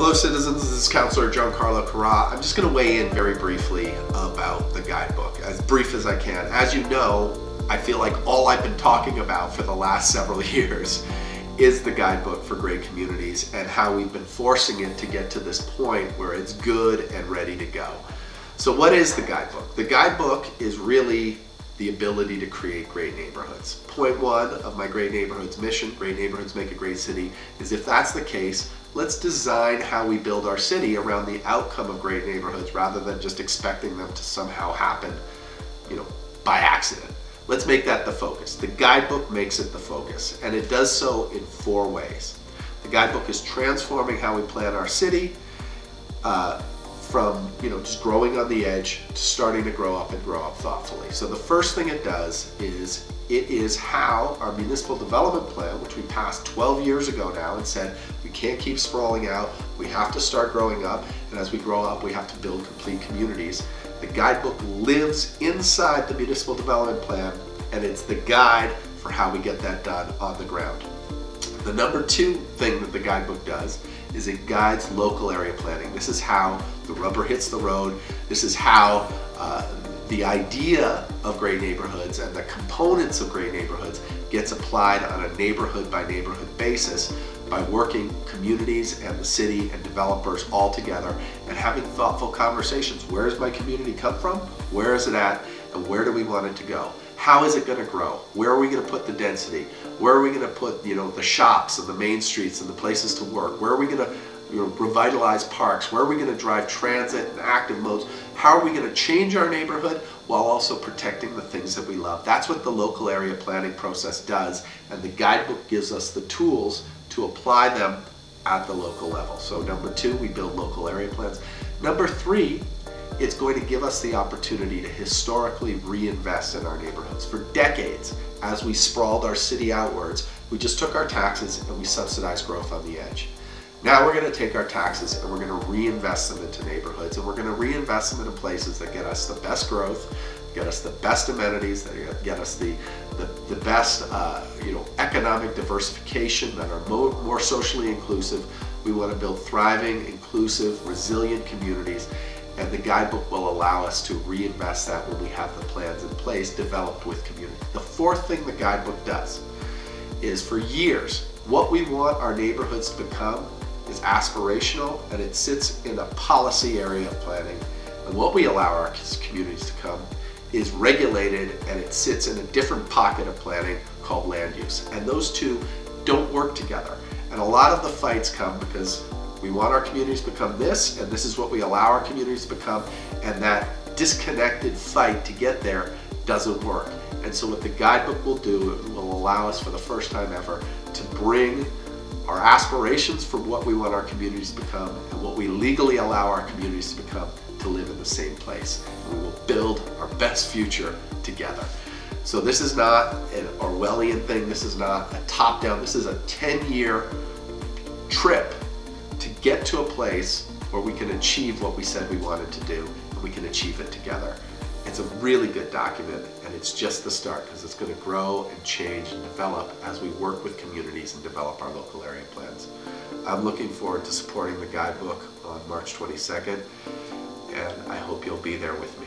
Hello citizens, this is Counselor Gian-Carlo Carra. I'm just going to weigh in very briefly about the guidebook, as brief as I can. As you know, I feel like all I've been talking about for the last several years is the guidebook for great communities and how we've been forcing it to get to this point where it's good and ready to go. So what is the guidebook? The guidebook is really the ability to create great neighborhoods. Point one of my Great Neighborhoods mission, Great Neighborhoods Make a Great City, is if that's the case, let's design how we build our city around the outcome of great neighborhoods rather than just expecting them to somehow happen, by accident. Let's make that the focus. The guidebook makes it the focus, and it does so in 4 ways. The guidebook is transforming how we plan our city from just growing on the edge to starting to grow up and grow up thoughtfully. So the first thing it does is it is how our municipal development plan, which we passed 12 years ago now and said we can't keep sprawling out, we have to start growing up, and as we grow up we have to build complete communities. The guidebook lives inside the municipal development plan, and it's the guide for how we get that done on the ground. The number 2 thing that the guidebook does is it guides local area planning. This is how the rubber hits the road. This is how the idea of great neighborhoods and the components of great neighborhoods gets applied on a neighborhood by neighborhood basis by working communities and the city and developers all together and having thoughtful conversations. Where does my community come from? Where is it at? And where do we want it to go? How is it going to grow? Where are we going to put the density? Where are we going to put the shops and the main streets and the places to work? Where are we going to revitalize parks? Where are we going to drive transit and active modes? How are we going to change our neighborhood while also protecting the things that we love? That's what the local area planning process does, and the guidebook gives us the tools to apply them at the local level. So number 2, we build local area plans. Number 3, it's going to give us the opportunity to historically reinvest in our neighborhoods. For decades, as we sprawled our city outwards, we just took our taxes and we subsidized growth on the edge. Now we're going to take our taxes and we're going to reinvest them into neighborhoods, and we're going to reinvest them into places that get us the best growth, get us the best amenities, that get us the best economic diversification, that are more socially inclusive. We want to build thriving, inclusive, resilient communities, and the guidebook will allow us to reinvest that when we have the plans in place developed with community. The 4th thing the guidebook does is, for years, what we want our neighborhoods to become is aspirational, and it sits in a policy area of planning. And what we allow our communities to become is regulated, and it sits in a different pocket of planning called land use. And those two don't work together. And a lot of the fights come because we want our communities to become this, and this is what we allow our communities to become, and that disconnected fight to get there doesn't work. And so what the guidebook will do, it will allow us for the first time ever to bring our aspirations for what we want our communities to become and what we legally allow our communities to become to live in the same place. And we will build our best future together. So this is not an Orwellian thing, this is not a top-down, this is a 10-year trip to get to a place where we can achieve what we said we wanted to do, and we can achieve it together. It's a really good document, and it's just the start, because it's going to grow and change and develop as we work with communities and develop our local area plans. I'm looking forward to supporting the guidebook on March 22nd, and I hope you'll be there with me.